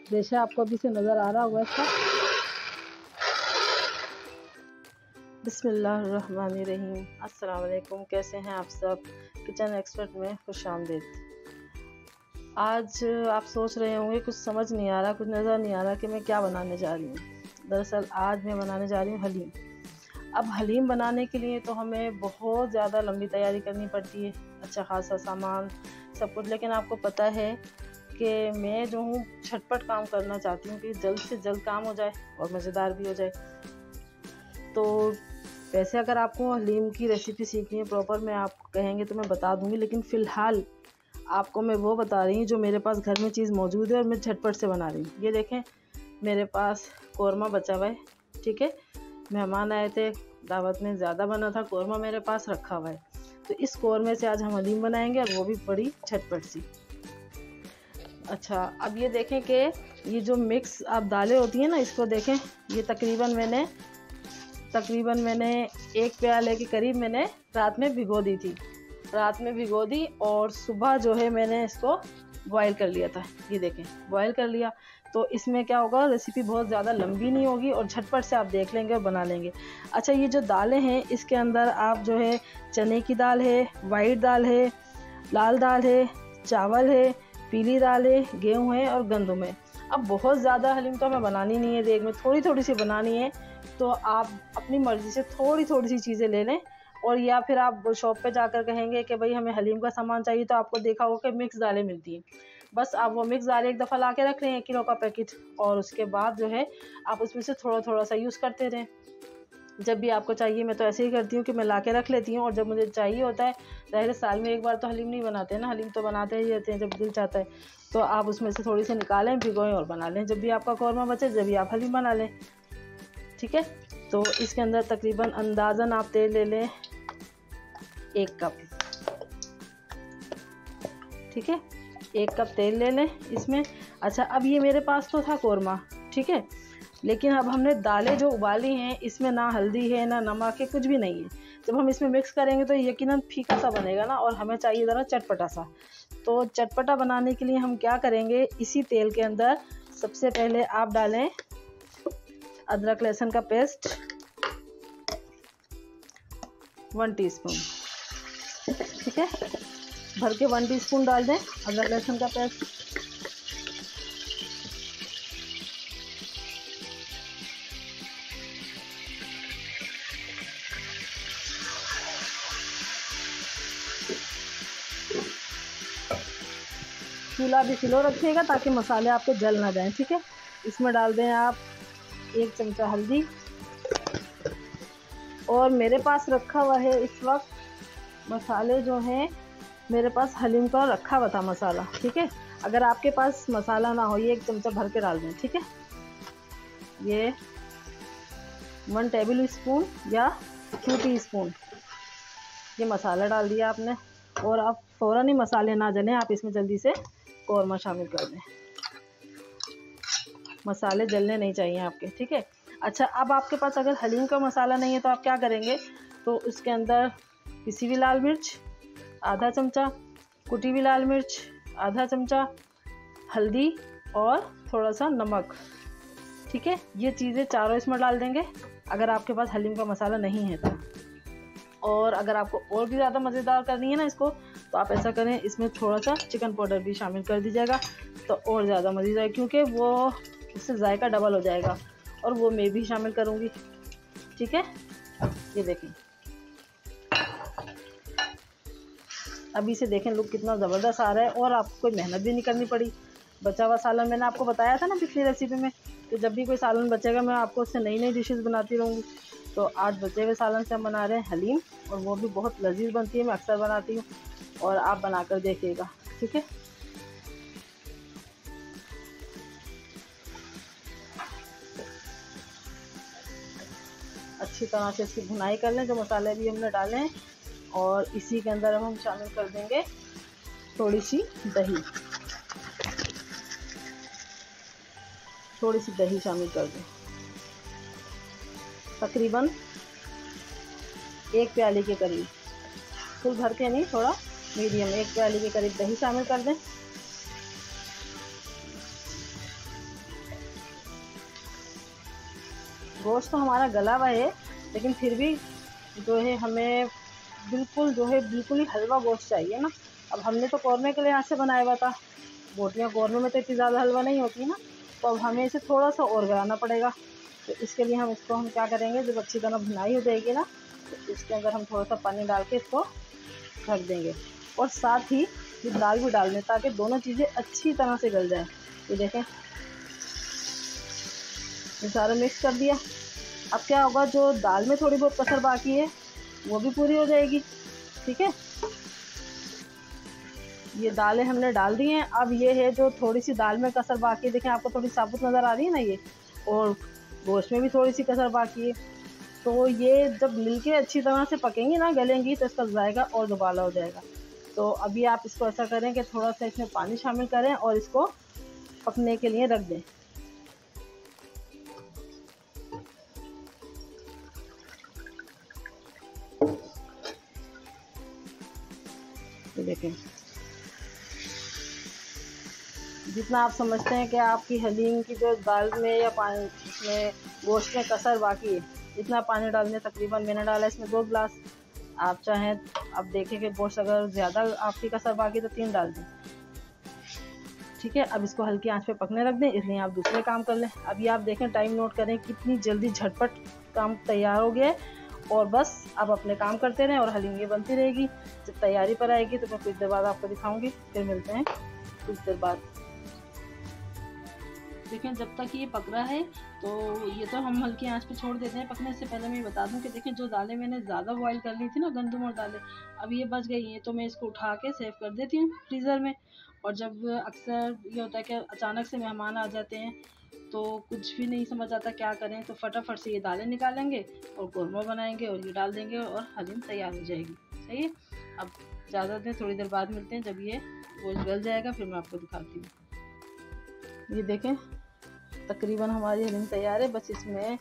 रेशा आपको अभी से नज़र आ रहा होगा इसका। बिस्मिल्लाहिर्रहमानिर्रहीम। अस्सलाम वालेकुम, कैसे हैं आप सब। किचन एक्सपर्ट में खुशामदीद। आज आप सोच रहे होंगे कुछ समझ नहीं आ रहा, कुछ नज़र नहीं आ रहा कि मैं क्या बनाने जा रही हूँ। दरअसल आज मैं बनाने जा रही हूँ हलीम। अब हलीम बनाने के लिए तो हमें बहुत ज़्यादा लंबी तैयारी करनी पड़ती है, अच्छा खासा सामान सब कुछ। लेकिन आपको पता है कि मैं जो हूँ झटपट काम करना चाहती हूँ कि जल्द से जल्द काम हो जाए और मज़ेदार भी हो जाए। तो वैसे अगर आपको हलीम की रेसिपी सीखनी है प्रॉपर, मैं आपको कहेंगे तो मैं बता दूँगी, लेकिन फ़िलहाल आपको मैं वो बता रही हूँ जो मेरे पास घर में चीज़ मौजूद है और मैं झटपट से बना रही हूँ। ये देखें, मेरे पास कौरमा बचा हुआ है, ठीक है। मेहमान आए थे, दावत में ज़्यादा बना था, कौरमा मेरे पास रखा हुआ है। तो इस कौरमे से आज हम हलीम बनाएंगे और वो भी बड़ी झटपट सी। अच्छा, अब ये देखें कि ये जो मिक्स आप दालें होती हैं ना, इसको देखें, ये तकरीबन मैंने 1 प्याले के करीब मैंने रात में भिगो दी थी। और सुबह जो है मैंने इसको बॉयल कर लिया था। ये देखें, बॉयल कर लिया। तो इसमें क्या होगा, रेसिपी बहुत ज़्यादा लंबी नहीं होगी और झटपट से आप देख लेंगे और बना लेंगे। अच्छा, ये जो दालें हैं इसके अंदर आप जो है चने की दाल है, वाइट दाल है, लाल दाल है, चावल है, पीली दाल है, गेहूँ है और गंदम है। अब बहुत ज़्यादा हलीम तो हमें बनानी नहीं है, देख में थोड़ी थोड़ी सी बनानी है। तो आप अपनी मर्ज़ी से थोड़ी थोड़ी सी चीज़ें ले लें। और या फिर आप शॉप पे जाकर कहेंगे कि भाई हमें हलीम का सामान चाहिए, तो आपको देखा होगा कि मिक्स दालें मिलती हैं। बस आप वो मिक्स दालें एक दफ़ा ला के रख लें, 1 किलो का पैकेट, और उसके बाद जो है आप उसमें से थोड़ा थोड़ा सा यूज़ करते रहें जब भी आपको चाहिए। मैं तो ऐसे ही करती हूँ कि मैं ला के रख लेती हूँ, और जब मुझे चाहिए होता है, ज़ाहिर साल में एक बार तो हलीम नहीं बनाते हैं ना, हलीम तो बनाते ही रहते हैं जब दिल चाहता है। तो आप उसमें से थोड़ी सी निकालें, भिगोएं और बना लें। जब भी आपका कौरमा बचे, जब भी आप हलीम बना लें, ठीक है। तो इसके अंदर तकरीबन अंदाज़न आप तेल ले लें 1 कप, ठीक है, 1 कप तेल ले लें इसमें। अच्छा, अब ये मेरे पास तो था कौरमा, ठीक है, लेकिन अब हमने दालें जो उबाली हैं इसमें ना हल्दी है ना नमक है, कुछ भी नहीं है। जब हम इसमें मिक्स करेंगे तो यकीनन फीका सा बनेगा ना, और हमें चाहिए ज़रा चटपटा सा। तो चटपटा बनाने के लिए हम क्या करेंगे, इसी तेल के अंदर सबसे पहले आप डालें अदरक लहसुन का पेस्ट 1 टीस्पून, ठीक है, भर के 1 टीस्पून डाल दें अदरक लहसुन का पेस्ट। चूल्हा भी स्लो रखिएगा ताकि मसाले आपके जल ना जाएं, ठीक है। इसमें डाल दें आप 1 चमचा हल्दी, और मेरे पास रखा हुआ है इस वक्त मसाले जो हैं, मेरे पास हलीम का रखा हुआ था मसाला, ठीक है। अगर आपके पास मसाला ना हो, ये 1 चमचा भर के डाल दें, ठीक है। ये 1 टेबल स्पून या 2 टीस्पून ये मसाला डाल दिया आपने, और आप फ़ौरन ही मसाले ना जलें, आप इसमें जल्दी से कौरमा शामिल कर दें। मसाले जलने नहीं चाहिए आपके, ठीक है। अच्छा, अब आपके पास अगर हलीम का मसाला नहीं है तो आप क्या करेंगे, तो उसके अंदर पिसी हुई लाल मिर्च आधा चमचा, कुटी हुई लाल मिर्च आधा चमचा, हल्दी और थोड़ा सा नमक, ठीक है, ये चीज़ें चारों इसमें डाल देंगे अगर आपके पास हलीम का मसाला नहीं है तो। और अगर आपको और भी ज़्यादा मज़ेदार करनी है ना इसको, तो आप ऐसा करें, इसमें थोड़ा सा चिकन पाउडर भी शामिल कर दीजिएगा, तो और ज़्यादा मज़ेदार, क्योंकि वो उससे जायका डबल हो जाएगा। और वो मैं भी शामिल करूँगी, ठीक है। ये देखें, अभी से देखें लुक कितना ज़बरदस्त आ रहा है, और आपको कोई मेहनत भी नहीं करनी पड़ी। बचा हुआ सालन मैंने आपको बताया था ना पिछली रेसिपी में, तो जब भी कोई सालन बचेगा मैं आपको उससे नई नई डिशेस बनाती रहूँगी। तो आज बचे हुए सालन से हम बना रहे हैं हलीम, और वो भी बहुत लजीज बनती है, मैं अक्सर बनाती हूँ, और आप बनाकर देखिएगा, ठीक है। अच्छी तरह से इसकी भुनाई कर लें, जो मसाले भी हमने डाले हैं। और इसी के अंदर हम शामिल कर देंगे थोड़ी सी दही शामिल कर दें, तकरीबन 1 प्याली के करीब, फुल भर के नहीं, थोड़ा मीडियम, 1 प्याली के करीब दही शामिल कर दें। गोश्त तो हमारा गला हुआ है, लेकिन फिर भी जो है हमें बिल्कुल ही हलवा गोश्त चाहिए ना। अब हमने तो कौरमे के लिए यहाँ से बनाया हुआ था, बोटियाँ कौरमे में तो इतनी ज़्यादा हलवा नहीं होती ना, तो अब हमें इसे थोड़ा सा और गलाना पड़ेगा। तो इसके लिए हम क्या करेंगे, जब अच्छी तरह भुनाई हो जाएगी ना, तो इसके अंदर हम थोड़ा सा पानी डाल के इसको रख देंगे, और साथ ही ये दाल भी डाल दें ताकि दोनों चीज़ें अच्छी तरह से गल जाएं। ये देखें, ये सारा मिक्स कर दिया। अब क्या होगा, जो दाल में थोड़ी बहुत कसर बाकी है वो भी पूरी हो जाएगी। ठीक है, ये दालें हमने डाल दी हैं। अब ये है जो थोड़ी सी दाल में कसर बाकी है, देखें आपको थोड़ी साबुत नज़र आ रही है ना ये, और गोश्त में भी थोड़ी सी कसर बाकी है। तो ये जब मिलके अच्छी तरह से पकेंगी ना, गलेंगी, तो इसका जायका और दुबाला हो जाएगा। तो अभी आप इसको ऐसा करें कि थोड़ा सा इसमें पानी शामिल करें और इसको पकने के लिए रख दें। ये देखें, जितना आप समझते हैं कि आपकी हलीम की जो दाल में या पानी इसमें गोश्त में कसर बाकी है, इतना पानी डाल दें। तकरीबन मैंने डाला इसमें 2 गिलास। आप चाहें, आप देखें कि गोश्त अगर ज़्यादा आपकी कसर बाकी तो 3 डाल दें। ठीक है, अब इसको हल्की आंच पे पकने रख दें, इसलिए आप दूसरे काम कर लें। अभी आप देखें, टाइम नोट करें कितनी जल्दी झटपट काम तैयार हो गया है। और बस आप अपने काम करते रहें और हलीम ये बनती रहेगी। जब तैयारी पर आएगी तो मैं कुछ देर बाद आपको दिखाऊंगी। फिर मिलते हैं कुछ देर बाद। देखें, जब तक ये पक रहा है तो ये तो हम हल्की आंच पे छोड़ देते हैं। पकने से पहले मैं बता दूं कि देखें, जो दालें मैंने ज़्यादा बॉईल कर ली थी ना, गंदम और दालें, अब ये बच गई हैं, तो मैं इसको उठा के सेव कर देती हूँ फ्रीज़र में। और जब अक्सर ये होता है कि अचानक से मेहमान आ जाते हैं तो कुछ भी नहीं समझ आता क्या करें, तो फटाफट से ये दालें निकालेंगे और कौरमा बनाएंगे और ये डाल देंगे और हलीम तैयार हो जाएगी। सही है, अब ज़्यादा देर थोड़ी देर बाद मिलते हैं, जब ये गोश्त गल जाएगा फिर मैं आपको दिखाती हूँ। ये देखें, तकरीबन हमारी हलीम तैयार है, बस इसमें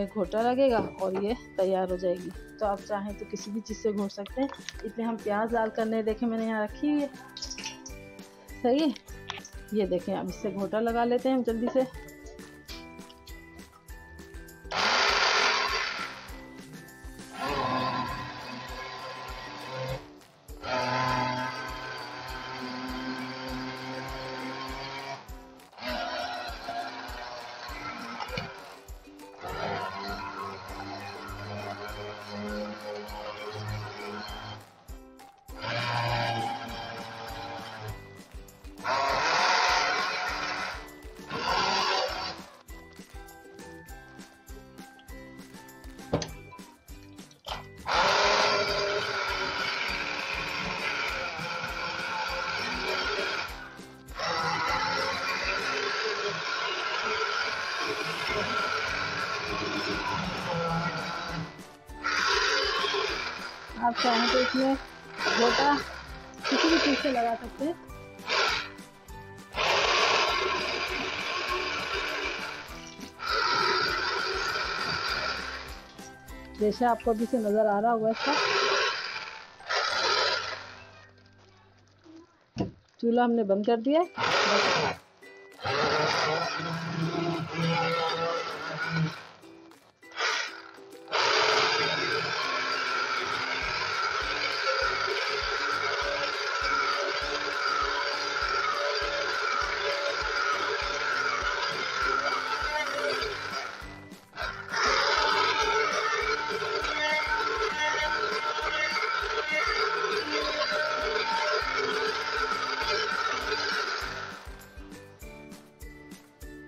घोटा लगेगा और ये तैयार हो जाएगी। तो आप चाहें तो किसी भी चीज़ से घोट सकते हैं। इसमें हम प्याज डाल करने, देखें मैंने यहाँ रखी हुई है। सही है, ये देखें, अब इससे घोटा लगा लेते हैं हम जल्दी से। आप चाहें तो इसमें घोटा किसी भी चीज़ से लगा सकते हैं। जैसे आपको अभी से नज़र आ रहा होगा, इसका चूल्हा हमने बंद कर दिया है।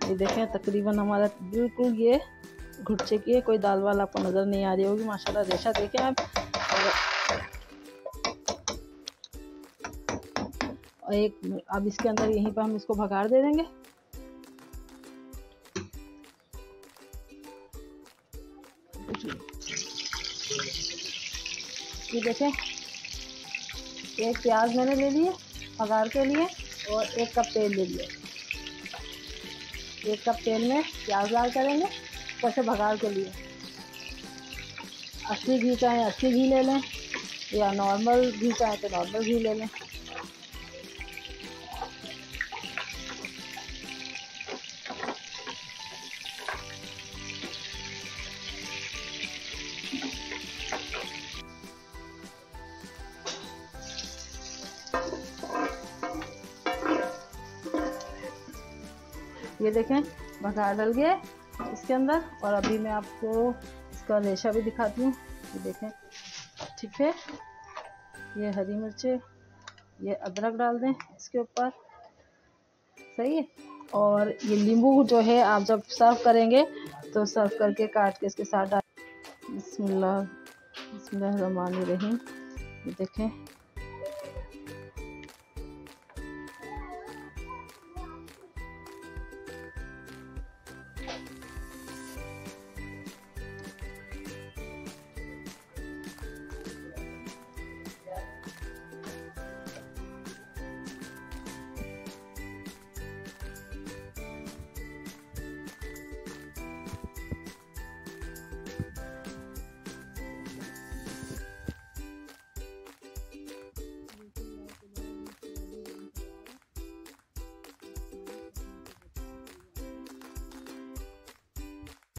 ये देखें, तकरीबन हमारा बिल्कुल ये घुट चुकी है, कोई दाल वाल आपको नज़र नहीं आ रही होगी। माशाल्लाह रेशा देखें आप। और एक अब इसके अंदर यहीं पर हम इसको भगाड़ दे देंगे। ये देखें, एक प्याज मैंने ले लिए भगाड़ के लिए और 1 कप तेल ले लिया। 1 कप तेल में प्याज डाल करेंगे कैसे भगाड़ के लिए। असली घी चाहे असली घी ले लें या नॉर्मल घी चाहे तो नॉर्मल घी ले लें। ये देखें बघार डल गया इसके अंदर। और अभी मैं आपको इसका रेशा भी दिखाती हूँ। ये देखें, ठीक है। ये हरी मिर्चें, ये अदरक डाल दें इसके ऊपर, सही है। और ये नींबू जो है आप जब सर्व करेंगे तो सर्व करके काट के इसके साथ डाल। बिस्मिल्लाह बिस्मिल्लाहिर्रहमानिर्रहीम। ये देखें